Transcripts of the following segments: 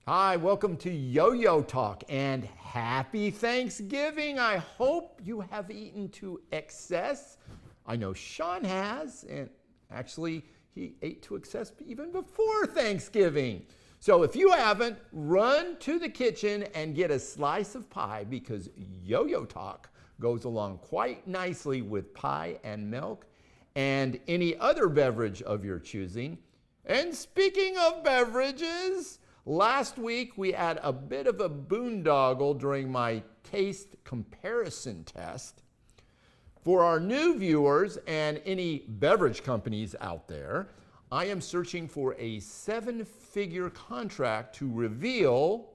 Hi, welcome to Yo-Yo Talk and happy Thanksgiving. I hope you have eaten to excess. I know Sean has, and actually he ate to excess even before Thanksgiving. So if you haven't, run to the kitchen and get a slice of pie because Yo-Yo Talk goes along quite nicely with pie and milk and any other beverage of your choosing. And speaking of beverages, last week we had a bit of a boondoggle during my taste comparison test. For our new viewers and any beverage companies out there, I am searching for a 7-figure contract to reveal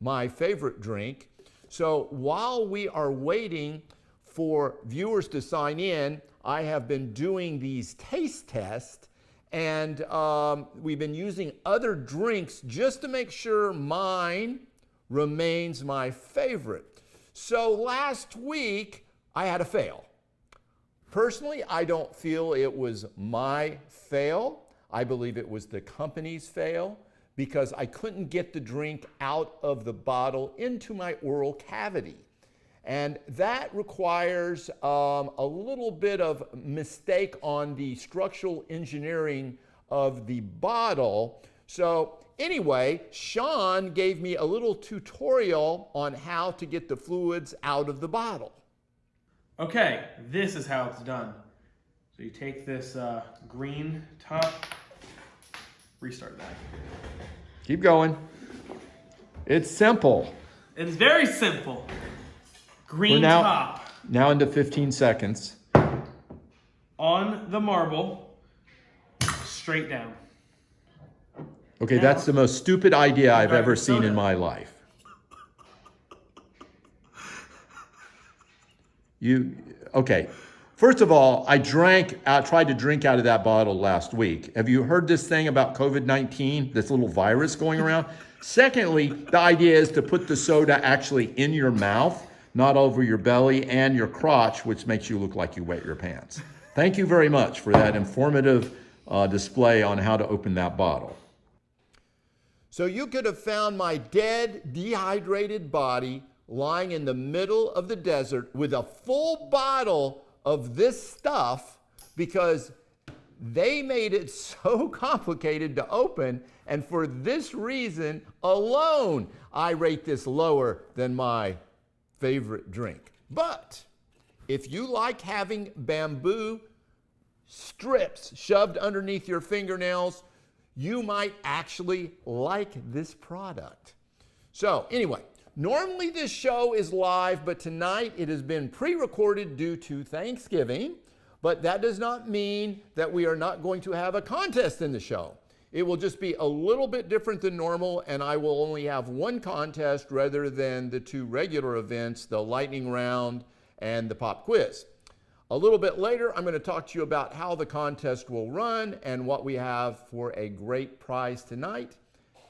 my favorite drink. So while we are waiting for viewers to sign in, I have been doing these taste tests. And we've been using other drinks just to make sure mine remains my favorite. So last week, I had a fail. Personally, I don't feel it was my fail. I believe it was the company's fail because I couldn't get the drink out of the bottle into my oral cavity. And that requires a little bit of mistake on the structural engineering of the bottle. So anyway, Sean gave me a little tutorial on how to get the fluids out of the bottle. Okay, this is how it's done. So you take this green top, restart that. Keep going. It's simple. It is very simple. Green top. Now into 15 seconds. On the marble, straight down. Okay, Now, that's the most stupid idea I've ever seen in my life. Okay. First of all, I tried to drink out of that bottle last week. Have you heard this thing about COVID-19, this little virus going around? Secondly, the idea is to put the soda actually in your mouth, not over your belly and your crotch, which makes you look like you wet your pants. Thank you very much for that informative display on how to open that bottle. So you could have found my dead, dehydrated body lying in the middle of the desert with a full bottle of this stuff because they made it so complicated to open, and for this reason alone, I rate this lower than my favorite drink. But if you like having bamboo strips shoved underneath your fingernails, you might actually like this product. So anyway, normally this show is live, but tonight it has been pre-recorded due to Thanksgiving, but that does not mean that we are not going to have a contest in the show. It will just be a little bit different than normal, and I will only have one contest rather than the two regular events, the lightning round and the pop quiz. A little bit later, I'm going to talk to you about how the contest will run and what we have for a great prize tonight.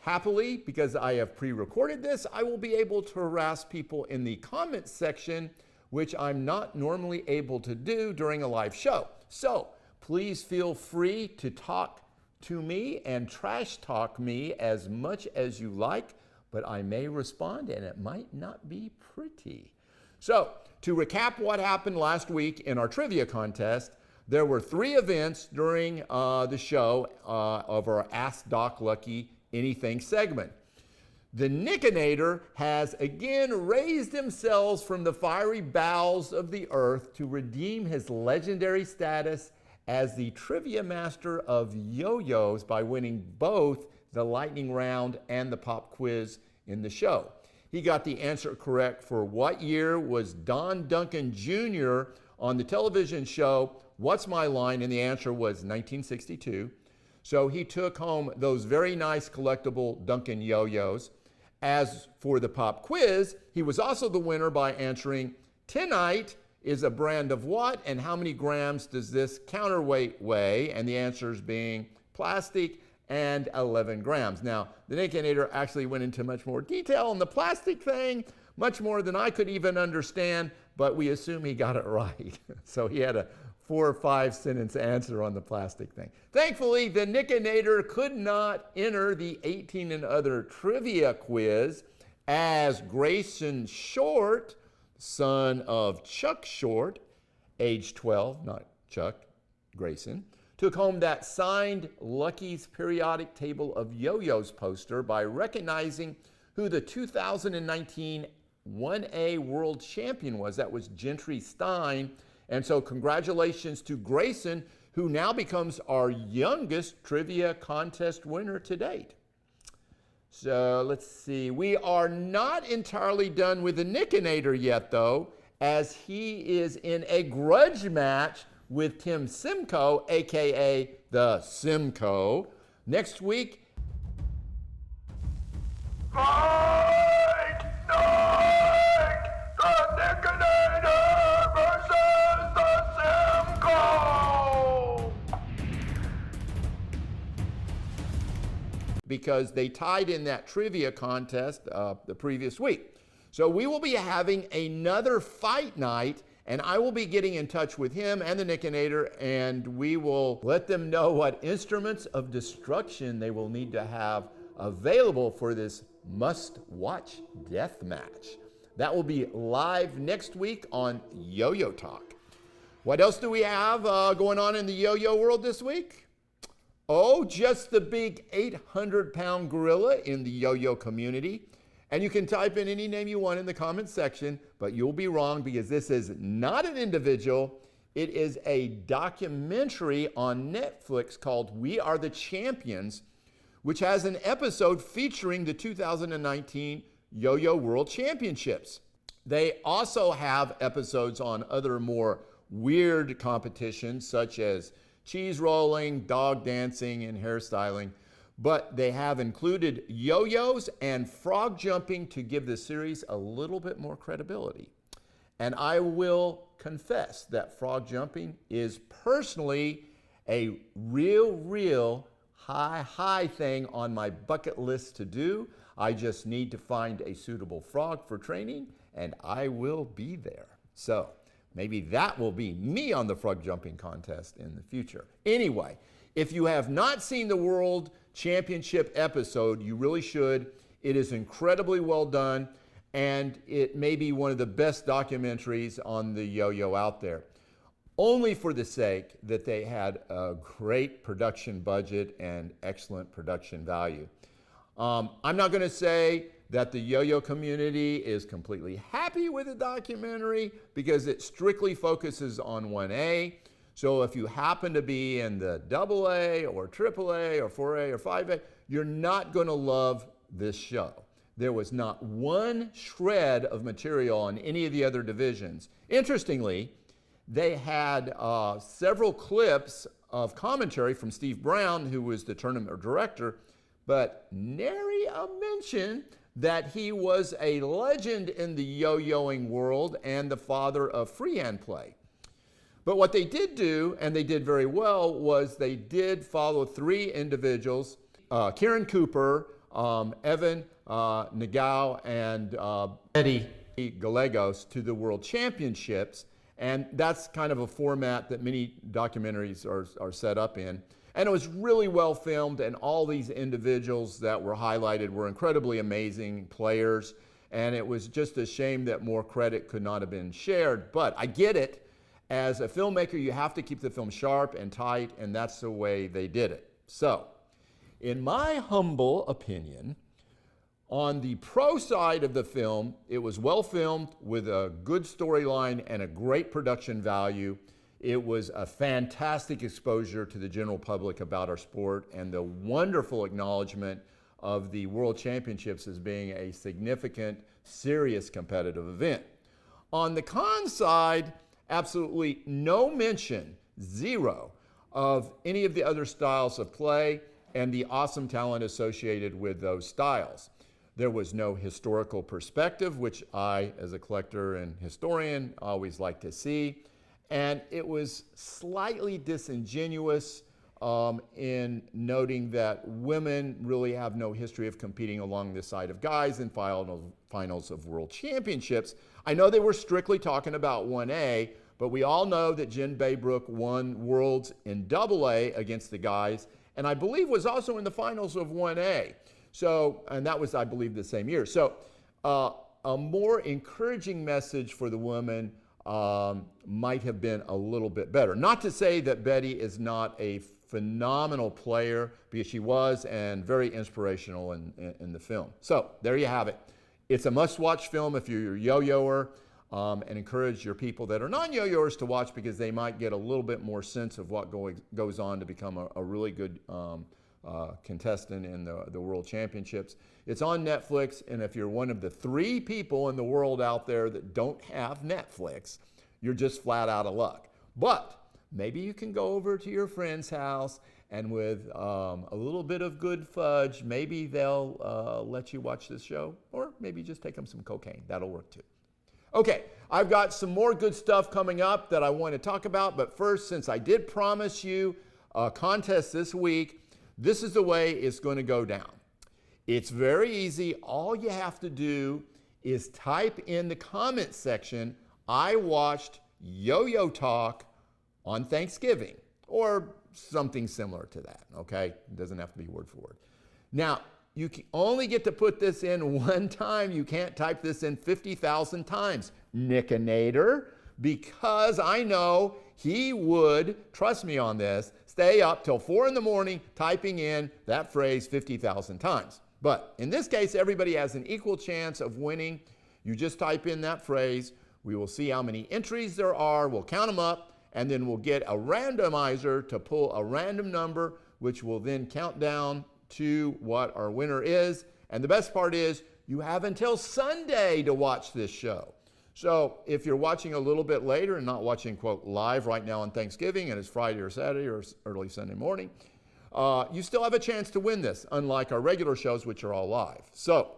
Happily, because I have pre-recorded this, I will be able to harass people in the comments section, which I'm not normally able to do during a live show. So please feel free to talk to me and trash talk me as much as you like, but I may respond and it might not be pretty. So to recap what happened last week in our trivia contest, there were 3 events during the show of our Ask Doc Lucky Anything segment. The Nickinator has again raised himself from the fiery bowels of the earth to redeem his legendary status as the trivia master of yo-yos by winning both the lightning round and the pop quiz in the show. He got the answer correct for what year was Don Duncan Jr. on the television show What's My Line? And the answer was 1962. So he took home those very nice collectible Duncan yo-yos. As for the pop quiz, he was also the winner by answering Tinite is a brand of what and how many grams does this counterweight weigh? And the answers being plastic and 11 grams. Now, the Nickinator actually went into much more detail on the plastic thing, much more than I could even understand, but we assume he got it right. So he had a 4 or 5 sentence answer on the plastic thing. Thankfully, the Nickinator could not enter the 18 and other trivia quiz as Grayson Short, son of Chuck Short, age 12, not Chuck, Grayson, took home that signed Lucky's periodic table of yo-yos poster by recognizing who the 2019 1A world champion was. That was Gentry Stein. And so congratulations to Grayson, who now becomes our youngest trivia contest winner to date. So let's see. We are not entirely done with the Nickinator yet, though, as he is in a grudge match with Tim Simcoe, a.k.a. the Simcoe. Next week, Fight Night! The Nickinator versus the Simcoe! Because they tied in that trivia contest the previous week. So we will be having another fight night, and I will be getting in touch with him and the Nickinator, and we will let them know what instruments of destruction they will need to have available for this must-watch death match. That will be live next week on Yo-Yo Talk. What else do we have going on in the yo-yo world this week? Oh, just the big 800-pound gorilla in the yo-yo community. And you can type in any name you want in the comments section, but you'll be wrong because this is not an individual. It is a documentary on Netflix called We Are the Champions, which has an episode featuring the 2019 Yo-Yo World Championships. They also have episodes on other more weird competitions such as cheese rolling, dog dancing, and hairstyling. But they have included yo-yos and frog jumping to give the series a little bit more credibility. And I will confess that frog jumping is personally a real high thing on my bucket list to do. I just need to find a suitable frog for training, and I will be there. So maybe that will be me on the frog jumping contest in the future. Anyway, if you have not seen the World Championship episode, you really should. It is incredibly well done, and it may be one of the best documentaries on the yo-yo out there, only for the sake that they had a great production budget and excellent production value. I'm not going to say that the yo-yo community is completely happy with the documentary because it strictly focuses on 1A. So if you happen to be in the AA or AAA or 4A or 5A, you're not going to love this show. There was not one shred of material on any of the other divisions. Interestingly, they had several clips of commentary from Steve Brown, who was the tournament director, but nary a mention that he was a legend in the yo-yoing world and the father of freehand play. But what they did do, and they did very well, was they did follow 3 individuals, Kieran Cooper, Evan Nagao, and Eddie Gallegos to the World Championships. And that's kind of a format that many documentaries are set up in. And it was really well filmed, and all these individuals that were highlighted were incredibly amazing players. And it was just a shame that more credit could not have been shared. But I get it. As a filmmaker, you have to keep the film sharp and tight, and that's the way they did it. So, in my humble opinion, on the pro side of the film, it was well filmed with a good storyline and a great production value. It was a fantastic exposure to the general public about our sport and the wonderful acknowledgement of the World Championships as being a significant, serious competitive event. On the con side, absolutely no mention, zero, of any of the other styles of play and the awesome talent associated with those styles. There was no historical perspective, which I, as a collector and historian, always like to see. And it was slightly disingenuous in noting that women really have no history of competing along the side of guys in finals of World Championships. I know they were strictly talking about 1A, But we all know that Jen Baybrook won Worlds in AA against the guys, and I believe was also in the finals of 1A. So, and that was, I believe, the same year. So, a more encouraging message for the women might have been a little bit better. Not to say that Betty is not a phenomenal player, because she was, and very inspirational in the film. So there you have it. It's a must-watch film if you're a yo-yoer, and encourage your people that are non-yo-yoers to watch, because they might get a little bit more sense of what goes on to become a really good contestant in the World Championships. It's on Netflix, and if you're one of the 3 people in the world out there that don't have Netflix, you're just flat out of luck. But maybe you can go over to your friend's house, and with a little bit of good fudge, maybe they'll let you watch this show, or maybe just take them some cocaine. That'll work too. Okay, I've got some more good stuff coming up that I want to talk about, but first, since I did promise you a contest this week, this is the way it's going to go down. It's very easy. All you have to do is type in the comment section, "I watched Yo-Yo Talk on Thanksgiving," or something similar to that, okay? It doesn't have to be word for word. Now, you can only get to put this in one time. You can't type this in 50,000 times, Nickinator, because I know he would, trust me on this, stay up till 4 in the morning typing in that phrase 50,000 times. But in this case, everybody has an equal chance of winning. You just type in that phrase. We will see how many entries there are. We'll count them up, and then we'll get a randomizer to pull a random number, which will then count down to what our winner is. And the best part is you have until Sunday to watch this show. So if you're watching a little bit later and not watching, quote, live right now on Thanksgiving, and it's Friday or Saturday or early Sunday morning, you still have a chance to win this, unlike our regular shows, which are all live. So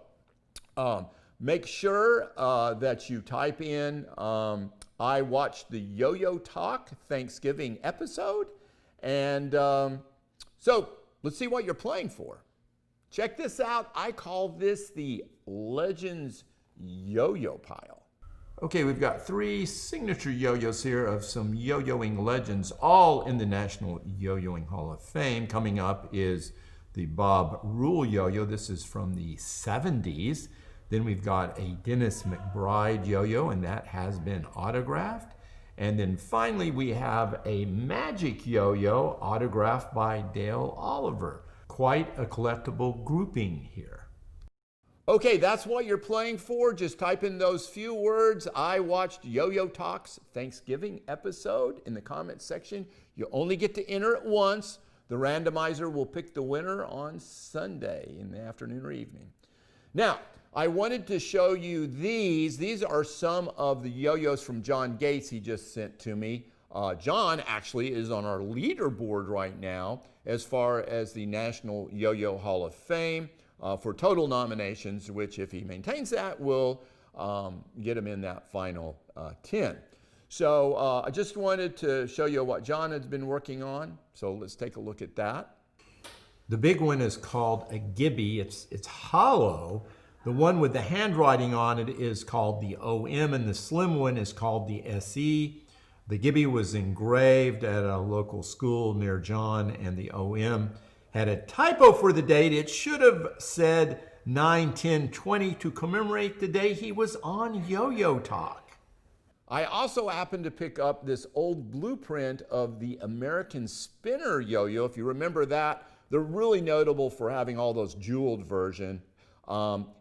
make sure that you type in, "I watched the Yo-Yo Talk Thanksgiving episode." And so let's see what you're playing for. Check this out. I call this the Legends Yo-Yo Pile. Okay, we've got 3 signature yo-yos here of some yo-yoing legends, all in the National Yo-Yoing Hall of Fame. Coming up is the Bob Rule yo-yo. This is from the 70s. Then we've got a Dennis McBride yo-yo, and that has been autographed. And then finally, we have a Magic yo-yo autographed by Dale Oliver. Quite a collectible grouping here. Okay, that's what you're playing for. Just type in those few words, "I watched Yo-Yo Talk's Thanksgiving episode," in the comments section. You only get to enter it once. The randomizer will pick the winner on Sunday in the afternoon or evening. Now, I wanted to show you these. These are some of the yo-yos from John Gates he just sent to me. John actually is on our leaderboard right now as far as the National Yo-Yo Hall of Fame for total nominations, which if he maintains that will get him in that final 10. So I just wanted to show you what John has been working on. So let's take a look at that. The big one is called a Gibby. It's hollow. The one with the handwriting on it is called the OM, and the slim one is called the SE. The Gibby was engraved at a local school near John, and the OM had a typo for the date. It should have said 9/10/20 to commemorate the day he was on Yo-Yo Talk. I also happened to pick up this old blueprint of the American Spinner yo-yo. If you remember that, they're really notable for having all those jeweled version.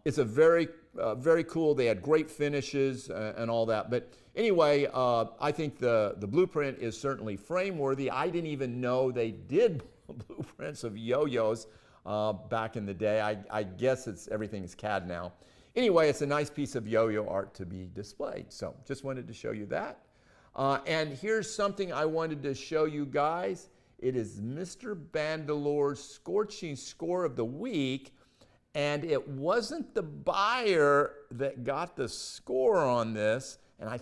It's a very cool. They had great finishes and all that. But anyway, I think the blueprint is certainly frame-worthy. I didn't even know they did blueprints of yo-yos back in the day. I guess everything's CAD now. Anyway, it's a nice piece of yo-yo art to be displayed. So just wanted to show you that. And here's something I wanted to show you guys. It is Mr. Bandalore's Scorching Score of the Week. And it wasn't the buyer that got the score on this. And I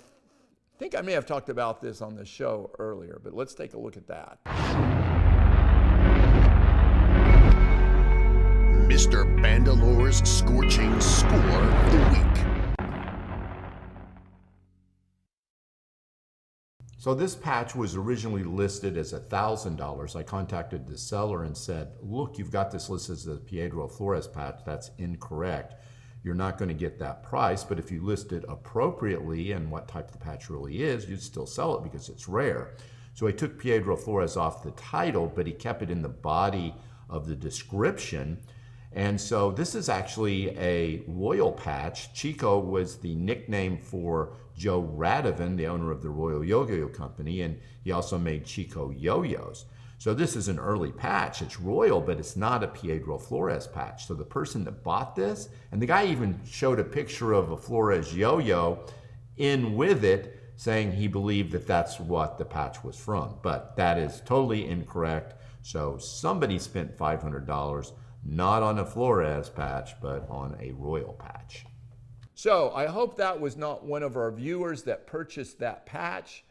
think I may have talked about this on the show earlier, but let's take a look at that. Mr. Bandalore's Scorching Score of the Week. So this patch was originally listed as $1,000. I contacted the seller and said, look, you've got this listed as a Pedro Flores patch. That's incorrect. You're not going to get that price, but if you list it appropriately and what type the patch really is, you'd still sell it because it's rare. So I took Pedro Flores off the title, but he kept it in the body of the description. And so this is actually a Royal patch. Chico was the nickname for Joe Radovan, the owner of the Royal Yo-Yo Company, and he also made Chico yo-yos. So this is an early patch. It's Royal, but it's not a Pedro Flores patch. So the person that bought this, and the guy even showed a picture of a Flores yo-yo in with it, saying he believed that that's what the patch was from. But that is totally incorrect. So somebody spent $500, not on a Flores patch, but on a Royal patch. So I hope that was not one of our viewers that purchased that patch.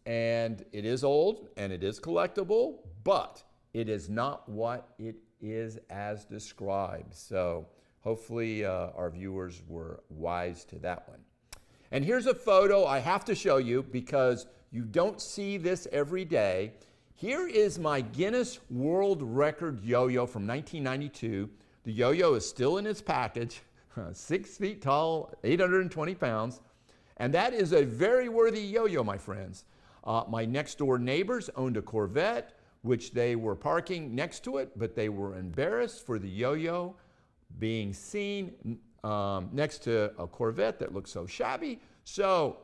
And it is old and it is collectible, but it is not what it is as described. So hopefully our viewers were wise to that one. And here's a photo I have to show you because you don't see this every day. Here is my Guinness World Record yo-yo from 1992. The yo-yo is still in its package, 6 feet tall, 820 pounds. And that is a very worthy yo-yo, my friends. My next door neighbors owned a Corvette, which they were parking next to it, but they were embarrassed for the yo-yo being seen next to a Corvette that looked so shabby. So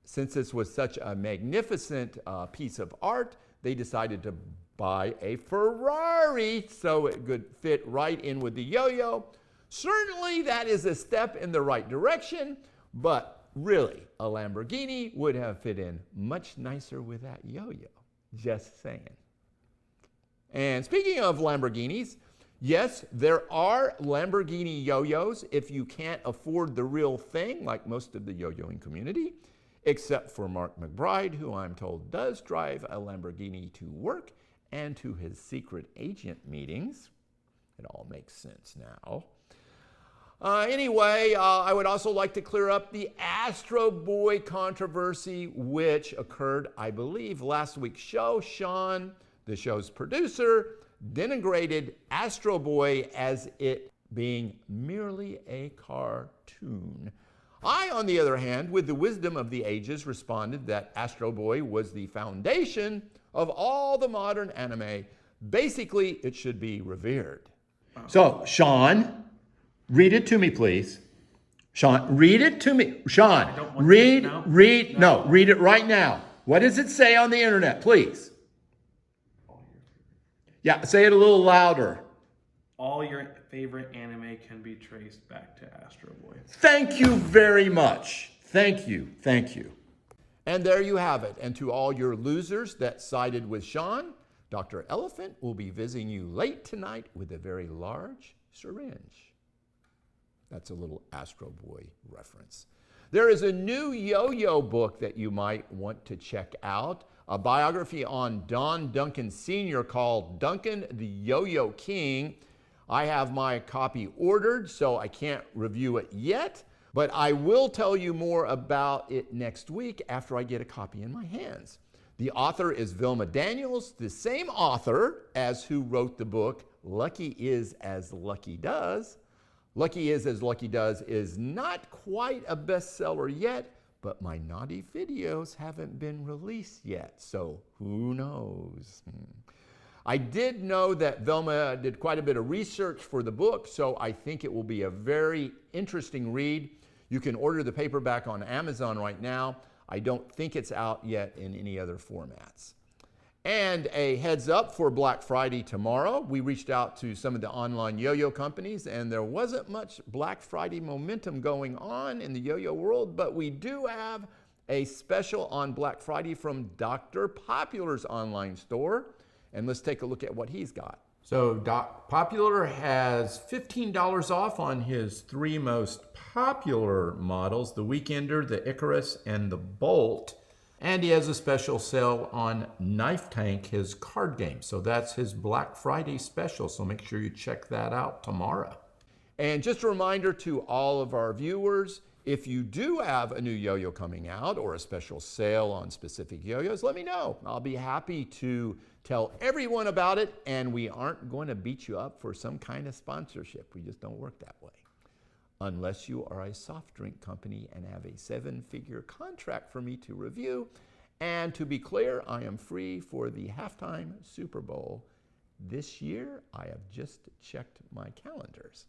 since this was such a magnificent piece of art, they decided to buy a Ferrari so it could fit right in with the yo-yo. Certainly that is a step in the right direction, but really, a Lamborghini would have fit in much nicer with that yo-yo. Just saying. And speaking of Lamborghinis, yes, there are Lamborghini yo-yos if you can't afford the real thing, like most of the yo-yoing community, except for Mark McBride, who I'm told does drive a Lamborghini to work and to his secret agent meetings. It all makes sense now. Anyway, I would also like to clear up the Astro Boy controversy, which occurred, I believe, last week's show. Sean, the show's producer, denigrated Astro Boy as it being merely a cartoon. I, on the other hand, with the wisdom of the ages, responded that Astro Boy was the foundation of all the modern anime. Basically, it should be revered. So, Sean, read it to me, please. Sean, read it to me. Sean, read it right now. What does it say on the internet, please? Yeah, say it a little louder. All your favorite anime can be traced back to Astro Boy. Thank you very much. Thank you. Thank you. And there you have it. And to all your losers that sided with Sean, Dr. Elephant will be visiting you late tonight with a very large syringe. That's a little Astro Boy reference. There is a new yo-yo book that you might want to check out, a biography on Don Duncan Sr. called Duncan the Yo-Yo King. I have my copy ordered, so I can't review it yet, but I will tell you more about it next week after I get a copy in my hands. The author is Vilma Daniels, the same author as who wrote the book Lucky Is As Lucky Does. Lucky Is As Lucky Does is not quite a bestseller yet, but my naughty videos haven't been released yet, so who knows? I did know that Velma did quite a bit of research for the book, so I think it will be a very interesting read. You can order the paperback on Amazon right now. I don't think it's out yet in any other formats. And a heads up for Black Friday tomorrow. We reached out to some of the online yo-yo companies, and there wasn't much Black Friday momentum going on in the yo-yo world, but we do have a special on Black Friday from Dr. Popular's online store. And let's take a look at what he's got. So Doc Popular has $15 off on his 3 most popular models, the Weekender, the Icarus, and the Bolt. And he has a special sale on Knife Tank, his card game. So that's his Black Friday special. So make sure you check that out tomorrow. And just a reminder to all of our viewers, If you do have a new yo-yo coming out or a special sale on specific yo-yos, let me know. I'll be happy to tell everyone about it, and we aren't going to beat you up for some kind of sponsorship. We just don't work that way. Unless you are a soft drink company and have a 7-figure contract for me to review. And to be clear, I am free for the halftime Super Bowl this year. I have just checked my calendars.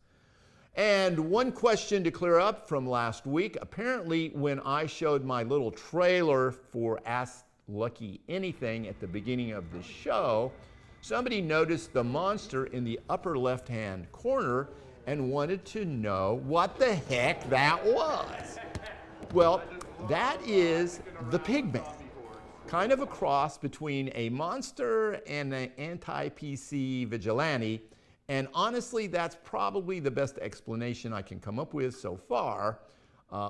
And one question to clear up from last week. Apparently, when I showed my little trailer for Ask Lucky Anything at the beginning of the show, somebody noticed the monster in the upper left-hand corner and wanted to know what the heck that was. Well, that is the Pigman. Kind of a cross between a monster and an anti-PC vigilante. And honestly, that's probably the best explanation I can come up with so far.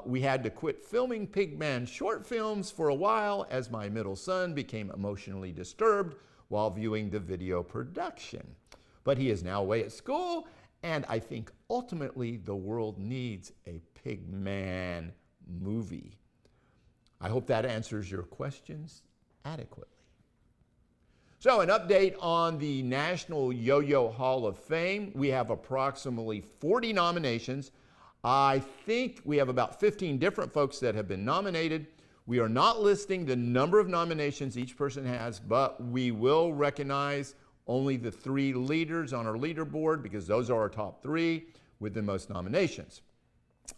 We had to quit filming Pigman short films for a while as my middle son became emotionally disturbed while viewing the video production. But he is now away at school, and I think ultimately the world needs a Pigman movie. I hope that answers your questions adequately. So, an update on the National Yo-Yo Hall of Fame. We have approximately 40 nominations. I think we have about 15 different folks that have been nominated. We are not listing the number of nominations each person has, but we will recognize only the 3 leaders on our leaderboard because those are our top 3 with the most nominations.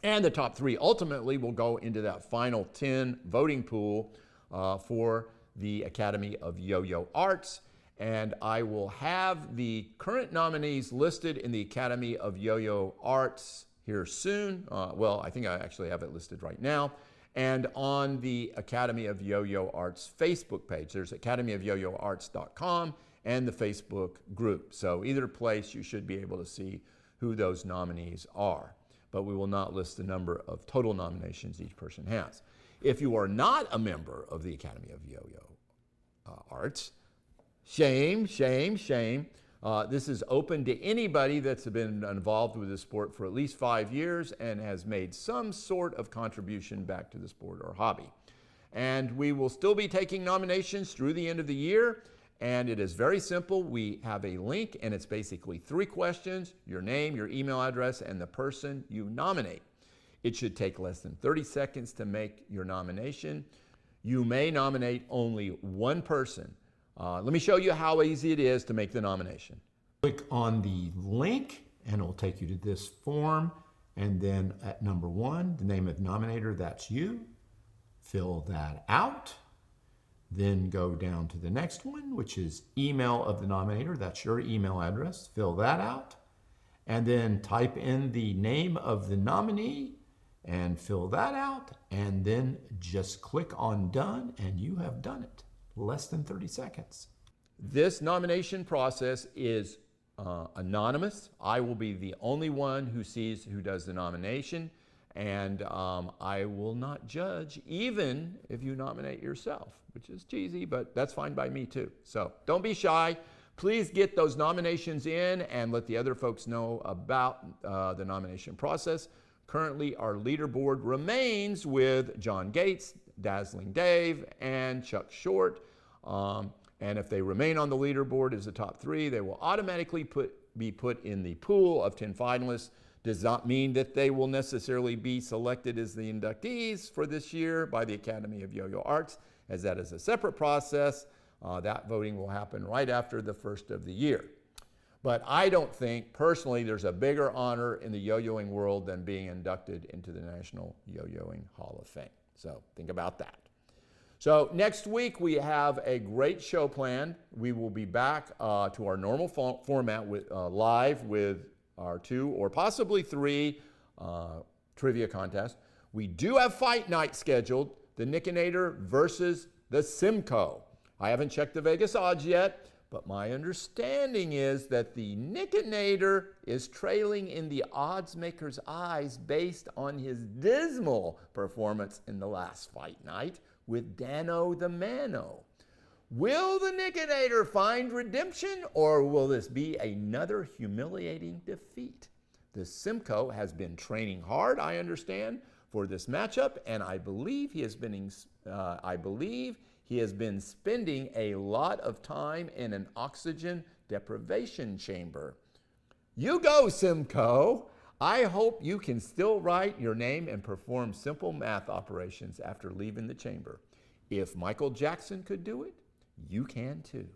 And the top 3 ultimately will go into that final 10 voting pool for the Academy of Yo-Yo Arts. And I will have the current nominees listed in the Academy of Yo-Yo Arts here soon. Well, I think I actually have it listed right now. And on the Academy of Yo-Yo Arts Facebook page. There's academyofyoyoarts.com and the Facebook group. So either place you should be able to see who those nominees are. But we will not list the number of total nominations each person has. If you are not a member of the Academy of Yo-Yo Arts, shame, shame, shame. This is open to anybody that's been involved with the sport for at least 5 years and has made some sort of contribution back to the sport or hobby. And we will still be taking nominations through the end of the year. And it is very simple. We have a link, and it's basically 3 questions: your name, your email address, and the person you nominate. It should take less than 30 seconds to make your nomination. You may nominate only one person. Let me show you how easy it is to make the nomination. Click on the link, and it will take you to this form. And then at number 1, the name of the nominator, that's you. Fill that out. Then go down to the next one, which is email of the nominator. That's your email address. Fill that out. And then type in the name of the nominee and fill that out. And then just click on done, and you have done it. Less than 30 seconds. This nomination process is anonymous. I will be the only one who sees who does the nomination. And I will not judge even if you nominate yourself, which is cheesy, but that's fine by me too. So don't be shy. Please get those nominations in and let the other folks know about the nomination process. Currently, our leaderboard remains with John Gates, Dazzling Dave, and Chuck Short. And if they remain on the leaderboard as the top 3, they will automatically be put in the pool of 10 finalists. Does not mean that they will necessarily be selected as the inductees for this year by the Academy of Yo-Yo Arts, as that is a separate process. That voting will happen right after the first of the year. But I don't think, personally, there's a bigger honor in the yo-yoing world than being inducted into the National Yo-Yoing Hall of Fame. So think about that. So next week, we have a great show planned. We will be back to our normal format with live with our 2 or possibly 3 trivia contests. We do have fight night scheduled, the Nickinator versus the Simcoe. I haven't checked the Vegas odds yet, but my understanding is that the Nickinator is trailing in the odds maker's eyes based on his dismal performance in the last fight night with Dano the Mano. Will the Nickinator find redemption, or will this be another humiliating defeat? The Simcoe has been training hard, I understand, for this matchup, and I believe he has been spending a lot of time in an oxygen deprivation chamber. You go, Simcoe. I hope you can still write your name and perform simple math operations after leaving the chamber. If Michael Jackson could do it, you can too.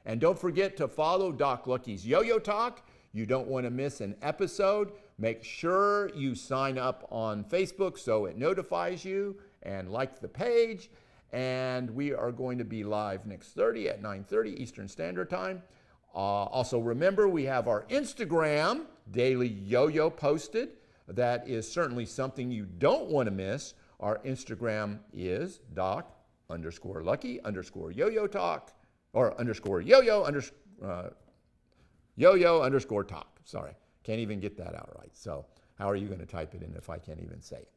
And don't forget to follow Doc Lucky's Yo-Yo Talk. You don't want to miss an episode. Make sure you sign up on Facebook so it notifies you, and like the page. And we are going to be live next Thursday at 9:30 Eastern Standard Time. Also remember, we have our Instagram daily yo-yo posted. That is certainly something you don't want to miss. Our Instagram is Doc_Lucky_yo-yo talk, or _yo-yo_yo-yo_talk. Sorry, can't even get that out right. So how are you going to type it in if I can't even say it?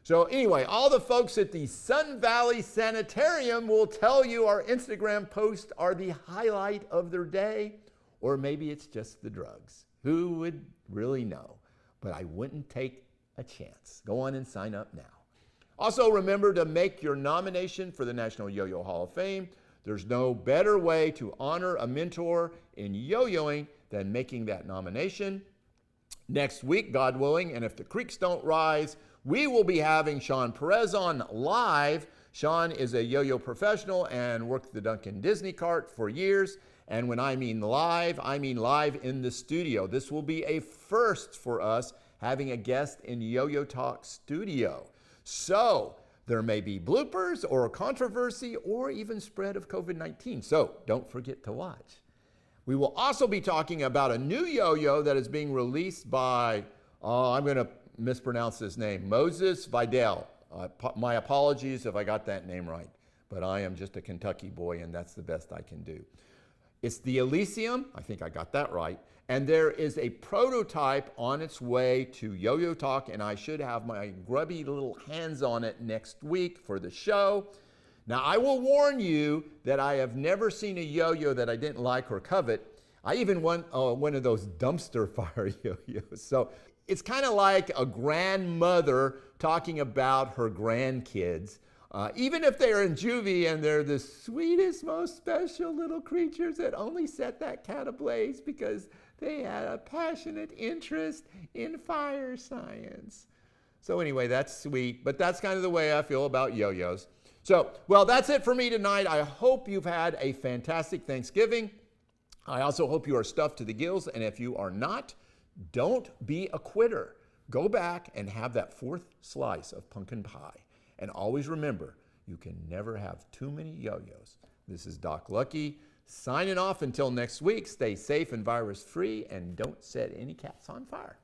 So anyway, all the folks at the Sun Valley Sanitarium will tell you our Instagram posts are the highlight of their day, or maybe it's just the drugs. Who would really know? But I wouldn't take a chance. Go on and sign up now. Also remember to make your nomination for the National Yo-Yo Hall of Fame. There's no better way to honor a mentor in yo-yoing than making that nomination. Next week, God willing, and if the creeks don't rise, we will be having Sean Perez on live. Sean is a yo-yo professional and worked the Duncan Disney cart for years. And when I mean live in the studio. This will be a first for us, having a guest in Yo-Yo Talk studio. So there may be bloopers or controversy or even spread of COVID-19. So don't forget to watch. We will also be talking about a new yo-yo that is being released by, I'm going to mispronounce his name, Moses Vidal. My apologies if I got that name right, but I am just a Kentucky boy and that's the best I can do. It's the Elysium, I think I got that right, and there is a prototype on its way to Yo-Yo Talk, and I should have my grubby little hands on it next week for the show. Now, I will warn you that I have never seen a yo-yo that I didn't like or covet. I even won one of those dumpster fire yo-yos. So it's kind of like a grandmother talking about her grandkids. Even if they're in juvie and they're the sweetest, most special little creatures that only set that cat ablaze because they had a passionate interest in fire science. So anyway, that's sweet, but that's kind of the way I feel about yo-yos. So, well, that's it for me tonight. I hope you've had a fantastic Thanksgiving. I also hope you are stuffed to the gills, and if you are not, don't be a quitter. Go back and have that fourth slice of pumpkin pie. And always remember, you can never have too many yo-yos. This is Doc Lucky signing off until next week. Stay safe and virus-free, and don't set any cats on fire.